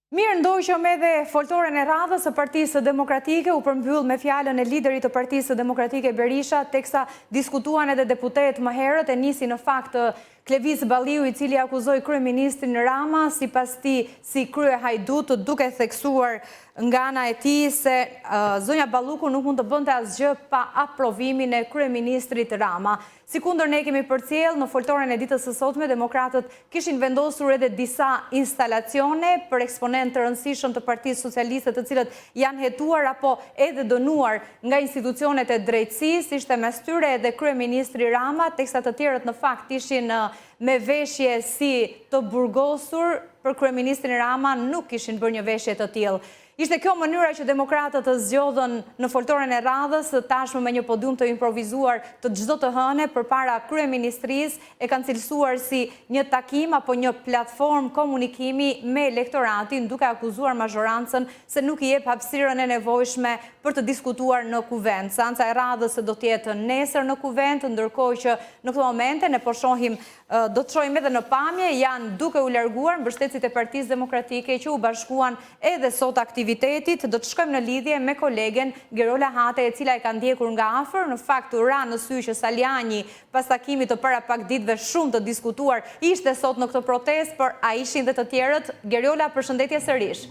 Mirë ndoqëm edhe foltoren e radhës së Partisë Demokratike u përmbyll me fjalën e liderit të Partisë Demokratike Berisha, teksa diskutuan edhe deputet më herët e nisi në fakt Klevis Balliu, i cili akuzoi kryeministrin Rama sipas tij si krye hajdut, duke theksuar nga ana e tij se zonja Balluku nuk mund të bënte asgjë pa aprovimin e kryeministrit Rama. Sikundër ne kemi përcjell në foltoren e ditës së sotme, demokratët kishin vendosur edhe disa instalacione për eksponentë të rëndësishëm të Partisë Socialiste, të cilët janë hetuar apo edhe dënuar nga institucionet e drejtësisë, ishte mes tyre edhe kryeministri Rama, teksa të tjerët në fakt ishin me veshje si të burgosur, për kryeministrin Rama nuk kishin bërë një veshje të tillë. Ishte kjo mënyra që demokratët të zgjodhën në foltoren e radhës, tashmë me një podium të improvizuar të çdo të hëne përpara kryeministrisë, e kanë cilësuar si një takim apo një platformë komunikimi me elektoratin, duke akuzuar mazhorancën se nuk i jep hapësirën e nevojshme për të diskutuar në kuvent. Seanca e radhës do të jetë nesër në kuvent, ndërkohë që në këtë momente ne po shohim, do të shohim edhe në pamje, janë duke u larguar mbështetësit e Partisë Demokratike që u bashkuan edhe sot aktivitetit. Do të shkojmë në lidhje me kolegen Gerola Hate, e cila e ka ndjekur nga afër. Në fakt u ra në sy që Saliani, pas takimit të para pak ditëve shumë të diskutuar, ishte sot në këtë protestë, por a ishin dhe të tjerët? Gerola, përshëndetje sërish.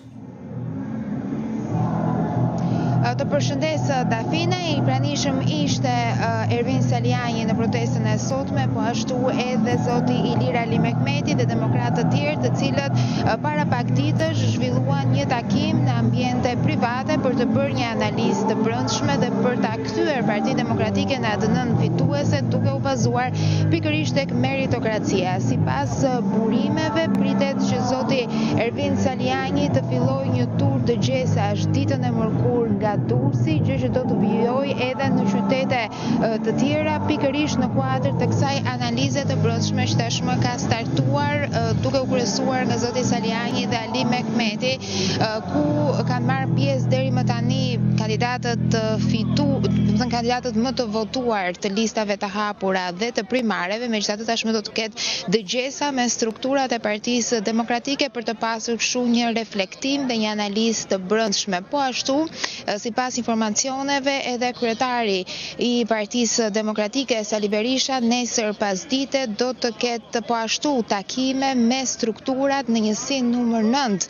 Të përshëndes Dafine, i pranishëm ishte Ervin Saliani në protestën e sotme, po ashtu edhe zoti Ilir Ali Mehmeti dhe demokratë të tjerë, të cilët para pak ditësh zhvilluan një takim në ambiente private për të bërë një analizë të brendshme dhe për ta kthyer Partinë Demokratike në atë nën fituese, duke u bazuar pikërisht tek meritokracia. Sipas burimeve, pritet që zoti Ervin Saliani të fillojë një tur dëgjesash ditën e mërkurë nga Durrësi, gjë që do të vijojë edhe në qytete të tjera, pikërisht në kuadër të kësaj analize të brendshme që tashmë ka startuar duke u kryesuar nga zoti Saliani dhe Ali Mehmeti, ku kanë marrë pjesë deri më tani kandidatët më të votuar të listave të hapura dhe të primareve, megjithatë tashmë do të ketë dëgjesa me strukturat e Partisë Demokratike për të pasur kështu një reflektim dhe një analizë të brendshme. Po ashtu, sipas informacioneve, edhe kryetari i Partisë Demokratike Sali Berisha nesër pasdite do të ketë po ashtu takime me strukturat në njësinë numër 9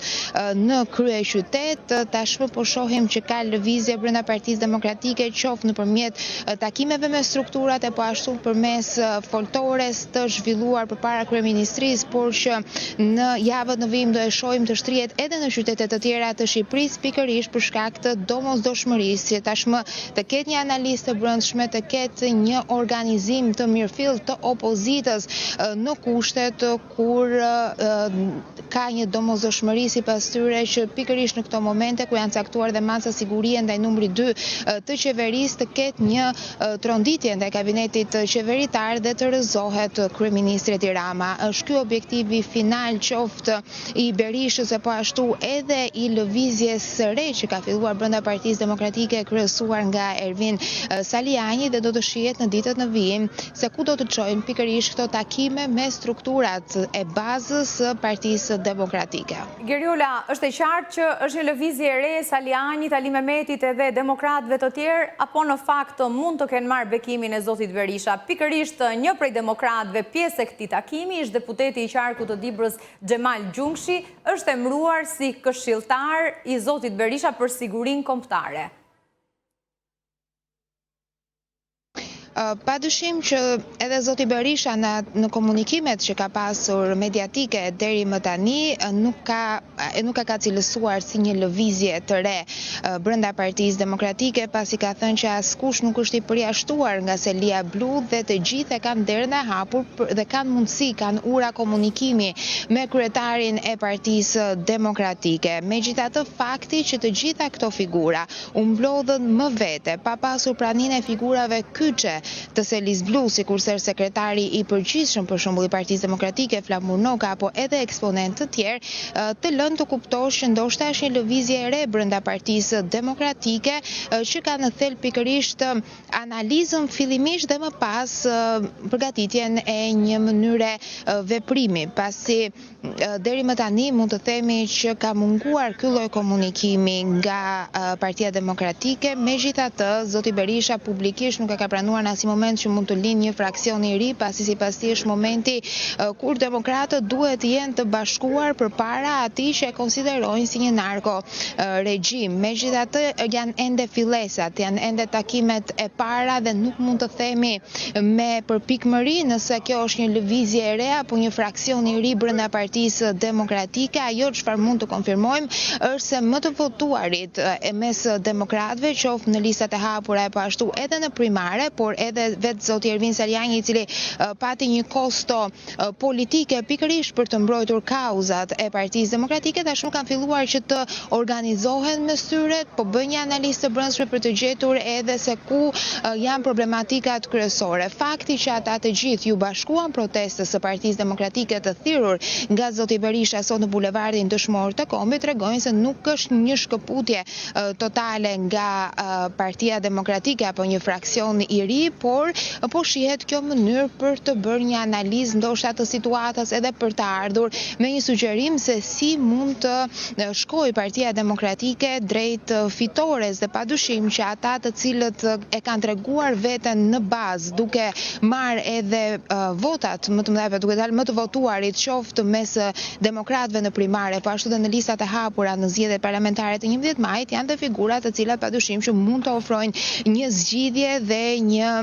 në kryeqytet. Tashmë po shohim që ka lëvizje brenda Partisë Demokratike, qoftë nëpërmjet takimeve me strukturat e po ashtu përmes foltores të zhvilluar përpara kryeministrisë, por që në javët në vijim do e shohim të shtrihet edhe në qytete të tjera të Shqipërisë, pikërisht për shkak të domosdoshmërisë, që tashmë të ketë një analizë të brendshme, të ketë një organizim të mirëfillt të opozitës në kushtet kur ka një domosdoshmëri sipas tyre që pikërisht në këto momente ku janë caktuar dhe masa sigurie ndaj numrit 2 të qeverisë, të ketë një tronditje ndaj kabinetit qeveritar dhe të rrëzohet kryeministri Rama. Është ky objektivi final, qoftë i Berishës e po ashtu edhe i lëvizjes së re që ka filluar brenda Partisë Demokratike, kryesuar nga Ervin Saliani, dhe do të shihet në ditët në vijim se ku do të çojnë pikërisht këto takime me strukturat e bazës së Partisë Demokratike. Geriola, është e qartë që është një lëvizje e re Salianit, Ali Mehmetit edhe demokratëve të tjerë, apo në fakt mund të kenë marrë bekimin e zotit Berisha? Pikërisht një prej demokratëve pjesë e këtij takimi është deputeti i qarkut të Dibrës Xhemal Gjungshi, është emëruar si këshilltar i zotit Berisha për sigurinë kombëtare. Padyshim që edhe zoti Berisha në komunikimet që ka pasur mediatike deri më tani nuk ka cilësuar si një lëvizje të re brenda Partisë Demokratike, pasi ka thënë që askush nuk është i përjashtuar nga selia blu dhe të gjithë e kanë derën e hapur dhe kanë mundësi, kanë ura komunikimi me kryetarin e Partisë Demokratike. Megjithatë, fakti që të gjitha këto figura u mblodhën më vete pa pasur praninë e figurave kyçe të Selis Blu, sikurse sekretari i përgjithshëm për shembull i Partisë Demokratike Flamur Noka apo edhe eksponentë të tjerë, të lënë të kuptosh që ndoshta është një lëvizje e re brenda Partisë Demokratike që ka në thelb pikërisht analizën fillimisht dhe më pas përgatitjen e një mënyre veprimi, pasi deri më tani mund të themi që ka munguar ky lloj komunikimi nga Partia Demokratike. Megjithatë, zoti Berisha publikisht nuk e ka pranuar në asnjë moment që mund të lindë një fraksion i ri, pasi sipas tij është momenti kur demokratët duhet të jenë të bashkuar përpara atij që e konsiderojnë si një narko regjim. Megjithatë, janë ende fillesat, janë ende takimet e para dhe nuk mund të themi me përpikmëri nëse kjo është një lëvizje e re apo një fraksion i ri brenda Partisë Demokratike. Ajo çfarë mund të konfirmojmë është se më të votuarit e mes demokratëve, qoftë në listat e hapura e po ashtu edhe në primare, por edhe vetë zoti Ervin Saliani, i cili pati një kosto politike pikërisht për të mbrojtur kauzat e Partisë Demokratike, tashmë kanë filluar që të organizohen me syret, po bëjnë një analizë të brendshme për të gjetur edhe se ku janë problematikat kryesore. Fakti që ata të gjithë ju bashkuan protestës së Partisë Demokratike të thirrur nga zoti Berisha sot në bulevardin Dëshmor të Kombit tregojnë se nuk është një shkëputje totale nga Partia Demokratike apo një fraksion i ri, por po shihet kjo mënyrë për të bërë një analizë ndoshta të situatës edhe për të ardhur me një sugjerim se si mund të shkojë Partia Demokratike drejt fitores, dhe padyshim që ata të cilët e kanë treguar veten në bazë duke marrë edhe votat më të mëdha, duke dalë më të votuarit qoftë mes demokratëve në primare, po ashtu edhe në listat e hapura në zgjedhjet parlamentare të 11 majit, janë të figurat të cilat padyshim që mund të ofrojnë një zgjidhje dhe një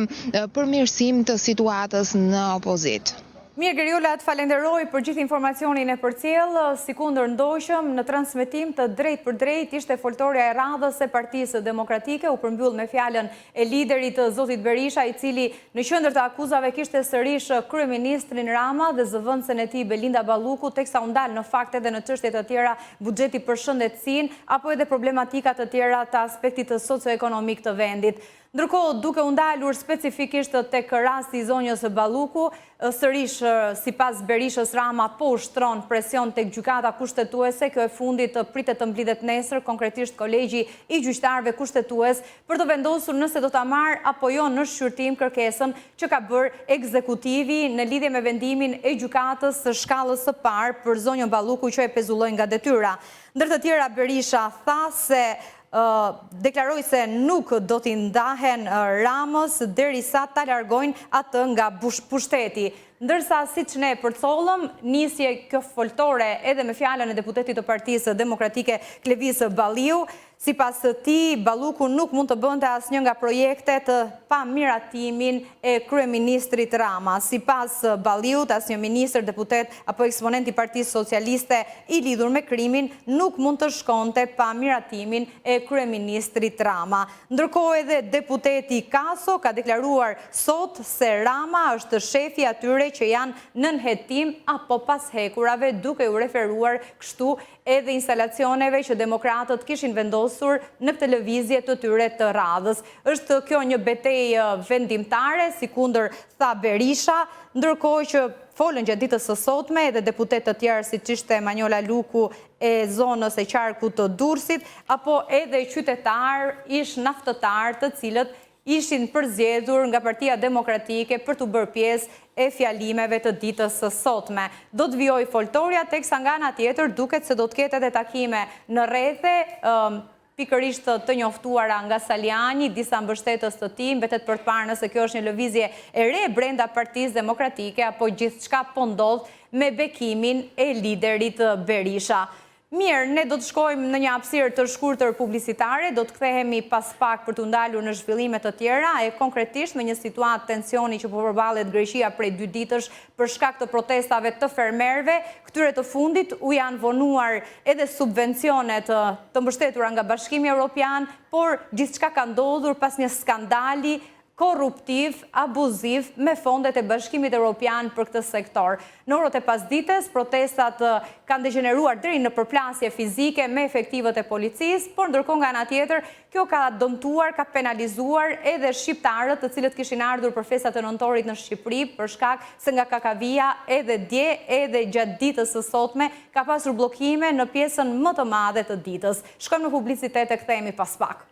përmirësim të situatës në opozitë. Mirë Geriola, të falenderoj për gjithë informacionin e përcjell. Si kundër ndoqëm në transmetim të drejt për drejt ishte foltorja e radhës e Partisë Demokratike, u përmbyll me fjalën e liderit zotit Berisha, i cili në qendër të akuzave kishte sërish kryeministrin Rama dhe zëvendësen e tij Belinda Balluku, teksa u ndal në fakt edhe në çështje të tjera, buxheti për shëndetësinë apo edhe problematika të tjera të aspektit socioekonomik të vendit. Ndërkohë, duke u ndalur specifikisht tek rasti i zonjës Balluku, sërish sipas Berishës Rama po ushtron presion tek gjykata kushtetuese. Kjo e fundit pritet të mblidhet nesër, konkretisht kolegji i gjyqtarëve kushtetues, për të vendosur nëse do ta marrë apo jo në shqyrtim kërkesën që ka bërë ekzekutivi në lidhje me vendimin e gjykatës së shkallës së parë për zonjën Balluku që e pezulloi nga detyra. Ndër të tjera, Berisha tha se deklaroi se nuk do t'i ndahen Ramës derisa ta largojnë atë nga pushteti. Ndërsa siç ne përcollëm, nisje kjo foltore edhe me fjalën e deputetit të Partisë Demokratike Klevis Balliu. Sipas tij, Balluku nuk mund të bënte asnjë nga projektet pa miratimin e kryeministrit Rama. Sipas Balliut, asnjë ministër, deputet apo eksponent i Partisë Socialiste i lidhur me krimin nuk mund të shkonte pa miratimin e kryeministrit Rama. Ndërkohë edhe deputeti Kaso ka deklaruar sot se Rama është shefi atyre që janë nën hetim apo pas hekurave, duke u referuar kështu edhe instalacioneve që demokratët kishin vendosur në këtë lëvizje të tyre të radhës. Është kjo një betejë vendimtare, si kundër tha Berisha, ndërkohë që folën gjatë ditës së sotme edhe deputetë të tjerë siç ishte Manjola Luku e zonës e qarkut të Durrësit, apo edhe qytetar, ish naftëtar të cilët ishin përzgjedhur nga Partia Demokratike për të bërë pjesë e fjalimeve të ditës së sotme. Do të vijojë foltorja, teksa nga ana tjetër duket se do të ketë edhe takime në rrethe pikërisht të njoftuara nga Saliani, disa mbështetës të tij, mbetet për të parë nëse kjo është një lëvizje e re brenda Partisë Demokratike apo gjithçka po ndodh me bekimin e liderit Berisha. Mirë, ne do të shkojmë në një hapësirë të shkurtër publicitare, do të kthehemi pas pak për të ndalur në zhvillime të tjera, e konkretisht me një situatë tensioni që po përballet Greqia prej 2 ditësh për shkak të protestave të fermerëve. Këtyre të fundit u janë vonuar edhe subvencionet të mbështetura nga Bashkimi Evropian, por gjithçka ka ndodhur pas një skandali korruptiv, abuziv me fondet e Bashkimit Evropian për këtë sektor. Në orët e pasdites, protestat kanë degeneruar deri në përplasje fizike me efektivët e policisë, por ndërkohë nga ana tjetër, kjo ka dëmtuar, ka penalizuar edhe shqiptarët të cilët kishin ardhur për festat e nëntorit në Shqipëri, për shkak se nga Kakavia edhe dje edhe gjatë ditës së sotme ka pasur bllokime në pjesën më të madhe të ditës. Shkojmë në publicitet e kthehemi pas pak.